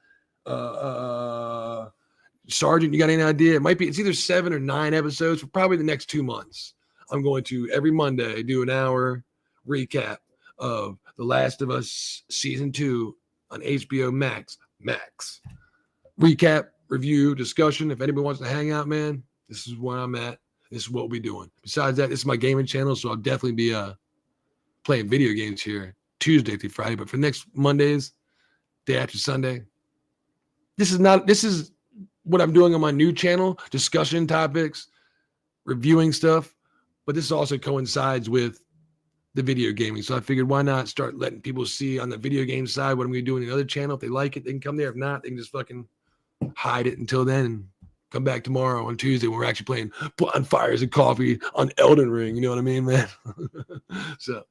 Sergeant, you got any idea? It's either 7 or 9 episodes for probably the next 2 months. I'm going to every Monday do an hour recap of The Last of Us season 2 on HBO Max. Recap, review, discussion. If anybody wants to hang out, man, this is where I'm at. This is what we'll be doing. Besides that, this is my gaming channel, so I'll definitely be playing video games here Tuesday through Friday. But for next Mondays, day after Sunday, this is what I'm doing on my new channel, discussion topics, reviewing stuff. But this also coincides with the video gaming. So I figured, why not start letting people see on the video game side what I'm going to do in the other channel. If they like it, they can come there. If not, they can just fucking hide it until then and come back tomorrow on Tuesday when we're actually playing Bonfires and Coffee on Elden Ring. You know what I mean, man? So,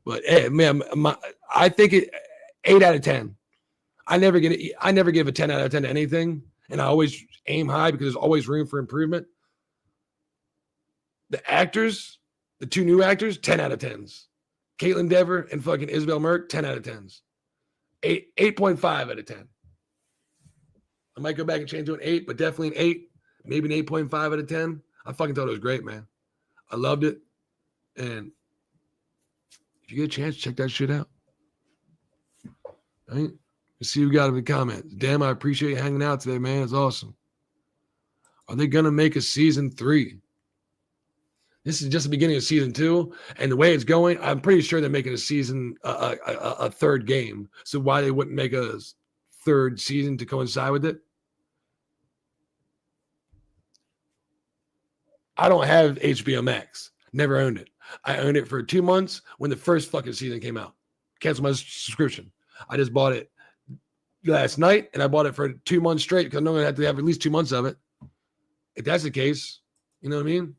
but hey, man, I think 8 out of 10. I never give a 10 out of 10 to anything. And I always aim high because there's always room for improvement. The actors, the 2 new actors, 10 out of 10s. Caitlin Dever and fucking Isabel Merck, 10 out of 10s. 8.5 out of 10. I might go back and change to an 8, but definitely an 8, maybe an 8.5 out of 10. I fucking thought it was great, man. I loved it. And if you get a chance, check that shit out. All right? Let's see who got in the comments. Damn, I appreciate you hanging out today, man. It's awesome. Are they going to make a season 3? This is just the beginning of season 2, and the way it's going, I'm pretty sure they're making a third game. So why they wouldn't make a third season to coincide with it? I don't have HBO Max. Never owned it. I owned it for 2 months when the first fucking season came out. Canceled my subscription. I just bought it last night, and I bought it for 2 months straight because I know I have to have at least 2 months of it. If that's the case, you know what I mean?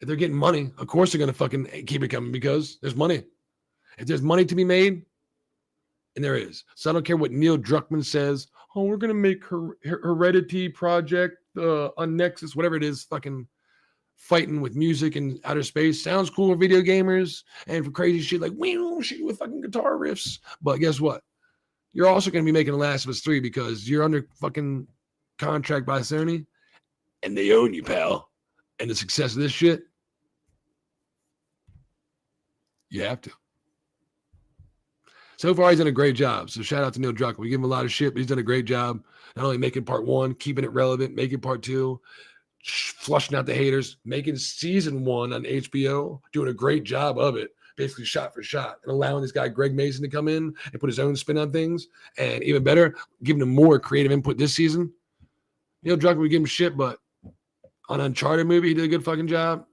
If they're getting money, of course they're going to fucking keep it coming because there's money. If there's money to be made, and there is. So I don't care what Neil Druckmann says. Oh, we're going to make Heredity project on Nexus, whatever it is, fucking fighting with music in outer space. Sounds cool for video gamers and for crazy shit like, shit with fucking guitar riffs. But guess what? You're also going to be making The Last of Us 3 because you're under fucking contract by Sony and they own you, pal. And the success of this shit, you have to. So far, he's done a great job. So shout out to Neil Druckmann. We give him a lot of shit, but he's done a great job. Not only making part 1, keeping it relevant, making part 2, flushing out the haters, making season 1 on HBO, doing a great job of it, basically shot for shot, and allowing this guy Greg Mason to come in and put his own spin on things. And even better, giving him more creative input this season. Neil Druckmann, we give him shit, but on Uncharted movie, he did a good fucking job.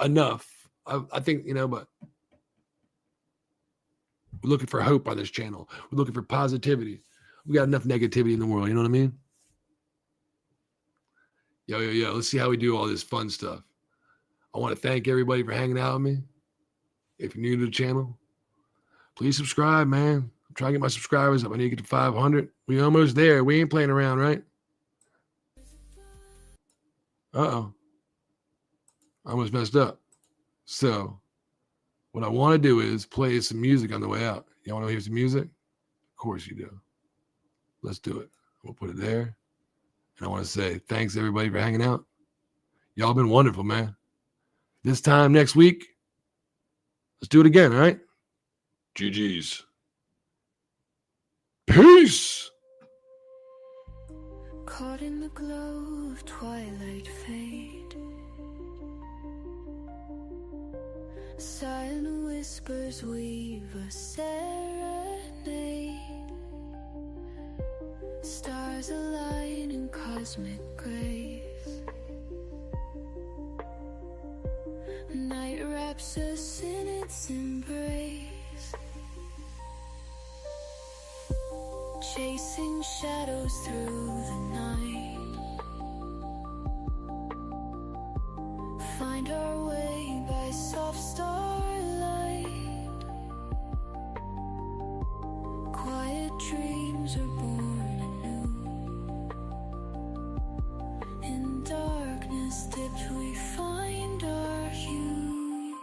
Enough. I think, but we're looking for hope on this channel. We're looking for positivity. We got enough negativity in the world. You know what I mean? Yo. Let's see how we do all this fun stuff. I want to thank everybody for hanging out with me. If you're new to the channel, please subscribe, man. I'm trying to get my subscribers up. I need to get to 500. We almost there. We ain't playing around, right? Uh-oh. I almost messed up. So what I want to do is play some music on the way out. Y'all want to hear some music? Of course you do. Let's do it. We'll put it there. And I want to say thanks, everybody, for hanging out. Y'all been wonderful, man. This time next week, let's do it again, all right? GG's. Peace. Caught in the glow of twilight fade, silent whispers weave a serenade. Stars align in cosmic grace. Night wraps us in its embrace, chasing shadows through the night. Find our way by soft starlight. Quiet dreams are born anew. In darkness dipped we find our hue.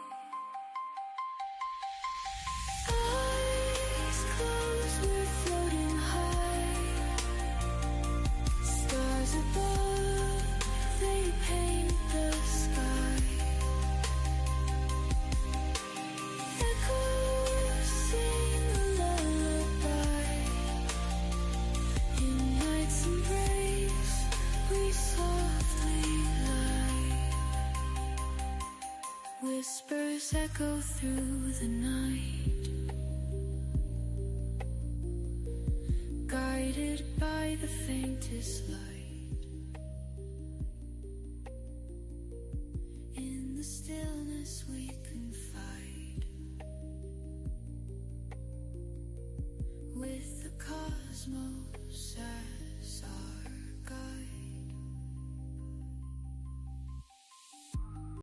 Eyes closed, we're floating high. Stars above, they paint the sky. Echoes sing a lullaby. In night's embrace, we softly lie. Whispers echo through the night, guided by the faintest light. In the stillness we confide, with the cosmos at